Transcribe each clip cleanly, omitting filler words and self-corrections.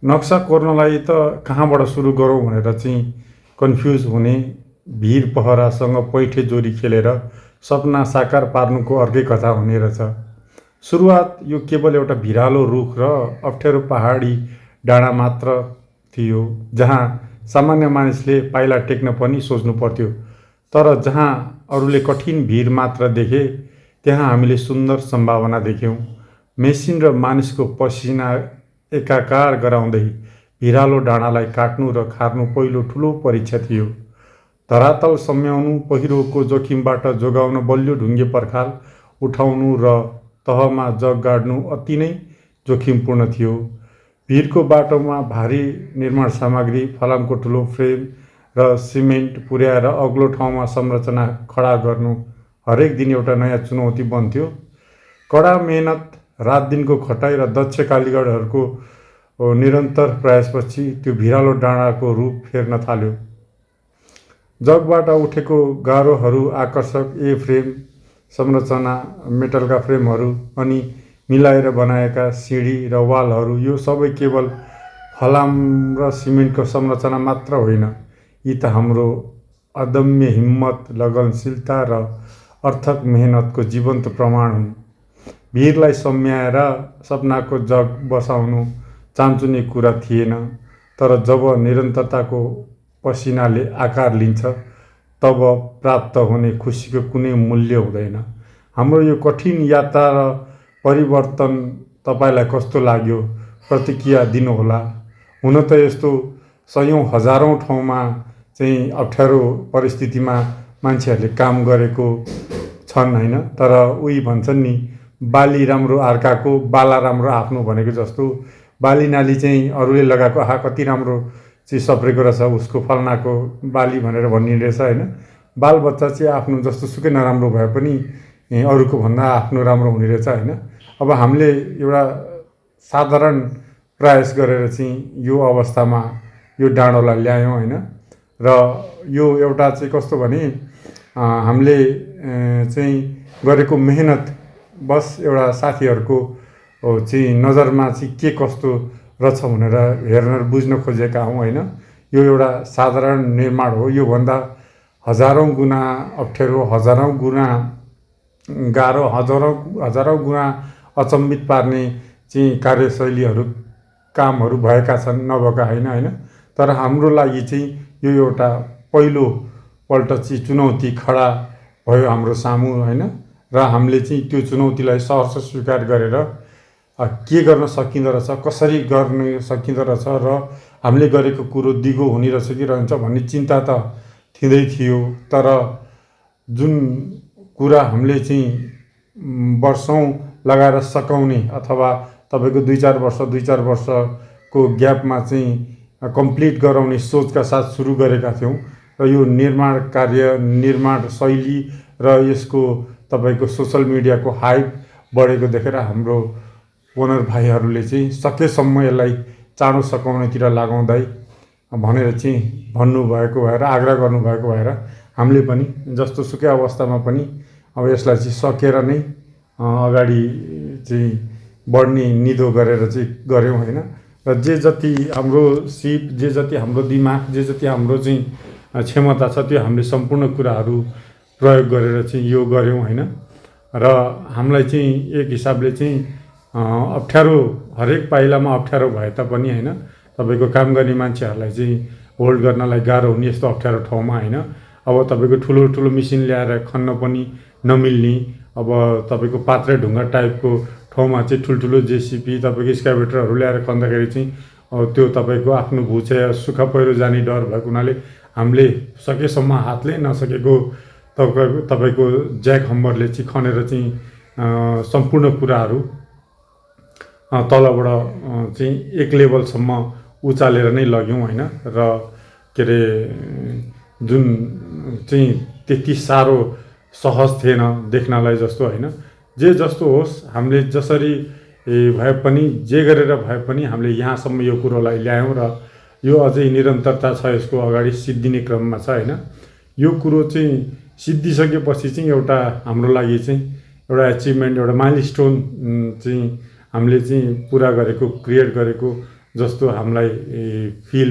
नक्सा कोर्नलाई त कहाँबाट सुरु गरौँ भनेर चाहिँ कन्फ्युज हुने, भिर पहरासँग पैठे जोरी खेलेर सपना साकार पार्नुको अर्कै कथा हुने रहेछ। सुरुवात यो केवल एउटा भिरालो रुख र अप्ठ्यारो पहाडी डाँडा मात्र थियो, जहाँ सामान्य मानिसले पाइला टेक्न पनि सोच्नु पर्थ्यो। तर जहाँ अरूले कठिन भिर मात्र देखे, त्यहाँ हामीले सुन्दर सम्भावना देख्यौँ। मेसिन र मानिसको पसिना एकाकार गराउँदै भिरालो डाँडालाई काट्नु र खार्नु पहिलो ठुलो परीक्षा थियो। धरातल सम्याउनु, पहिरोको जोखिमबाट जोगाउन बलियो ढुङ्गे पर्खाल उठाउनु र तहमा जग गाड्नु अति नै जोखिमपूर्ण थियो। भिरको बाटोमा भारी निर्माण सामग्री, फलामको ठुलो फ्रेम र सिमेन्ट पुर्याएर अग्लो ठाउँमा संरचना खडा गर्नु हरेक दिन एउटा नयाँ चुनौती बन्थ्यो। कडा मेहनत, रात दिनको खटाइ र दक्ष कालीगढहरूको निरन्तर प्रयासपछि त्यो भिरालो डाँडाको रूप फेर्न थाल्यो। जगबाट उठेको गारोहरू, आकर्षक ए फ्रेम संरचना, मेटलका फ्रेमहरू अनि मिलाएर बनाएका सिँढी र वालहरू, यो सबै केवल फलाम र सिमेन्टको संरचना मात्र होइन। यी त हाम्रो अदम्य हिम्मत, लगनशीलता र अर्थक मेहनतको जीवन्त प्रमाण हुन्। भिरलाई सम्याएर सपनाको जग बसाउनु चान्चुने कुरा थिएन, तर जब निरन्तरताको पसिनाले आकार लिन्छ, तब प्राप्त हुने खुसीको कुनै मूल्य हुँदैन। हाम्रो यो कठिन यात्रा र परिवर्तन तपाईँलाई कस्तो लाग्यो? प्रतिक्रिया दिनुहोला। हुन त यस्तो सयौँ हजारौँ ठाउँमा चाहिँ अप्ठ्यारो परिस्थितिमा मान्छेहरूले काम गरेको छन् होइन, तर उही भन्छन् नि, बाली राम्रो अर्काको, बाला राम्रो आफ्नो भनेको जस्तो बाली नाली चाहिँ अरूले लगाएको आहा कति राम्रो चाहिँ सप्रेको रहेछ, उसको फल्नाको बाली भनेर भनिने रहेछ होइन। बालबच्चा चाहिँ आफ्नो जस्तो सुकै नराम्रो भए पनि अरूको भन्दा आफ्नो राम्रो हुने रहेछ होइन। अब हामीले एउटा साधारण प्रयास गरेर चाहिँ यो अवस्थामा यो डाँडोलाई ल्यायौँ होइन। र यो एउटा चाहिँ कस्तो भने हामीले चाहिँ गरेको मेहनत बस एउटा साथीहरूको चाहिँ नजरमा चाहिँ के कस्तो रहेछ भनेर हेर्न बुझ्न खोजेका हौँ होइन। यो एउटा साधारण निर्माण हो, योभन्दा हजारौँ गुणा अप्ठ्यारो, हजारौँ गुणा गाह्रो, हजारौँ गुणा अचम्मित पार्ने चाहिँ कार्यशैलीहरू, कामहरू भएका छन्, नभएका होइन। तर हाम्रो लागि चाहिँ यो एउटा पहिलोपल्ट चाहिँ चुनौती खडा भयो हाम्रो सामु होइन। र हामीले चाहिँ त्यो चुनौतीलाई सहर्ष स्वीकार गरेर के गर्न सकिँदो रहेछ, कसरी गर्न सकिँदो रहेछ र हामीले गरेको कुरो दिगो हुने रहेछ कि रहन्छ भन्ने चिन्ता त थिँदै थियो। तर जुन कुरा हामीले चाहिँ वर्षौँ लगाएर सकाउने अथवा तपाईँको 2-4 वर्षको ग्यापमा चाहिँ कम्प्लिट गराउने सोचका साथ सुरु गरेका थियौँ। र यो निर्माण कार्य, निर्माण शैली र यसको तपाईँको सोसल मिडियाको हाइप बढेको देखेर हाम्रो ओनर भाइहरूले चाहिँ सकेसम्म यसलाई चाँडो सकाउनेतिर लगाउँदै भनेर चाहिँ भन्नुभएको भएर, आग्रह गर्नुभएको भएर हामीले पनि जस्तो सुकै अवस्थामा पनि अब यसलाई चाहिँ सकेर नै अगाडि चाहिँ बढ्ने निधो गरेर चाहिँ गऱ्यौँ होइन। र जे जति हाम्रो सिप, जे जति हाम्रो दिमाग, जे जति हाम्रो चाहिँ क्षमता छ, त्यो हामीले सम्पूर्ण कुराहरू प्रयोग गरेर चाहिँ यो गऱ्यौँ होइन। र हामीलाई चाहिँ एक हिसाबले चाहिँ अप्ठ्यारो, हरेक पाइलामा अप्ठ्यारो भए तापनि होइन, तपाईँको काम गर्ने मान्छेहरूलाई चाहिँ होल्ड गर्नलाई गाह्रो हुने यस्तो अप्ठ्यारो ठाउँमा होइन। अब तपाईँको ठुलो मिसिन ल्याएर खन्न पनि नमिल्ने, अब तपाईँको पात्रे ढुङ्गा टाइपको ठाउँमा चाहिँ ठुल्ठुलो जेसिपी, तपाईँको स्क्याभेटरहरू ल्याएर खन्दाखेरि चाहिँ त्यो तपाईँको आफ्नो भुचे सुक्खा पहिरो जाने डर भएको हुनाले हामीले सकेसम्म हातले नसकेको तपाईँको ज्याक हम्बरले चाहिँ खनेर चाहिँ सम्पूर्ण कुराहरू तलबाट चाहिँ एक लेभलसम्म उचालेर नै लग्यौँ होइन। र के अरे जुन चाहिँ त्यति साह्रो सहज थिएन देख्नलाई जस्तो होइन। जे जस्तो होस्, हामीले जसरी भए पनि, जे गरेर भए पनि हामीले यहाँसम्म यो कुरोलाई ल्यायौँ र यो अझै निरन्तरता छ, यसको अगाडि सिद्धिने क्रममा छ होइन। यो कुरो चाहिँ सिद्धिसकेपछि चाहिँ एउटा हाम्रो लागि चाहिँ एउटा एचिभमेन्ट, एउटा माइलस्टोन चाहिँ हामीले चाहिँ पुरा गरेको, क्रिएट गरेको जस्तो हामीलाई फिल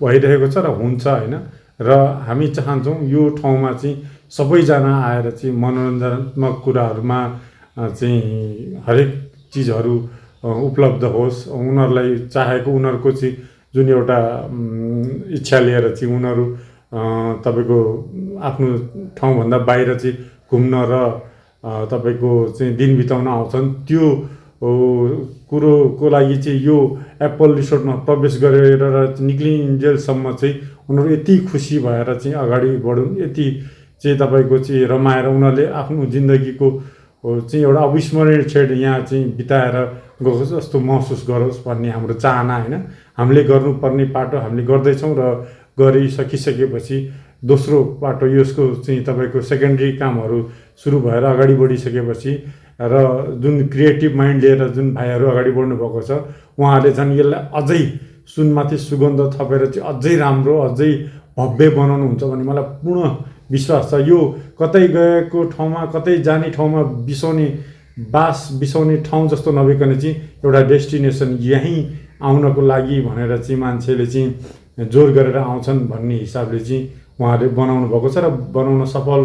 भइरहेको छ र हुन्छ होइन। र हामी चाहन्छौँ यो ठाउँमा चाहिँ सबैजना आएर चाहिँ मनोरञ्जनात्मक कुराहरूमा चाहिँ हरेक चिजहरू उपलब्ध होस्। उनीहरूलाई चाहेको उनीहरूको चाहिँ जुन एउटा इच्छा लिएर चाहिँ उनीहरू तपाईँको आफ्नो ठाउँभन्दा बाहिर चाहिँ घुम्न र तपाईँको चाहिँ दिन बिताउन आउँछन्, त्यो कुरोको लागि चाहिँ यो एप्पल रिसोर्टमा प्रवेश गरेर निक्लिन्जेलसम्म चाहिँ उनीहरू यति खुसी भएर चाहिँ अगाडि बढुन्, यति चाहिँ तपाईँको चाहिँ रमाएर उनीहरूले आफ्नो जिन्दगीको चाहिँ एउटा अविस्मरणीय क्षण यहाँ चाहिँ बिताएर गएको जस्तो महसुस गरोस् भन्ने हाम्रो चाहना होइन। हामीले गर्नुपर्ने पाटो हामीले गर्दैछौँ र गरिसकिसकेपछि दोस्रो पाटो यसको चाहिँ तपाईँको सेकेन्डरी कामहरू सुरु भएर अगाडि बढिसकेपछि र जुन क्रिएटिभ माइन्ड लिएर जुन भाइहरू अगाडि बढ्नु भएको छ उहाँहरूले झन् यसलाई अझै सुनमाथि सुगन्ध थपेर चाहिँ अझै राम्रो अझै भव्य बनाउनुहुन्छ भन्ने मलाई पूर्ण विश्वास छ। यो कतै गएको ठाउँमा कतै जाने ठाउँमा बिसाउने ठाउँ जस्तो नभइकन चाहिँ एउटा डेस्टिनेसन यहीँ आउनको लागि भनेर चाहिँ मान्छेले चाहिँ जोर गरेर आउँछन् भन्ने हिसाबले चाहिँ उहाँहरूले बनाउनु भएको छ र बनाउन सफल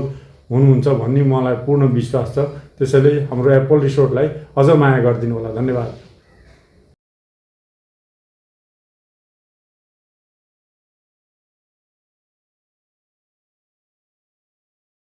हुनुहुन्छ भन्ने मलाई पूर्ण विश्वास छ। त्यसैले हाम्रो एप्पल रिसोर्टलाई अझ माया गरिदिनु होला। धन्यवाद।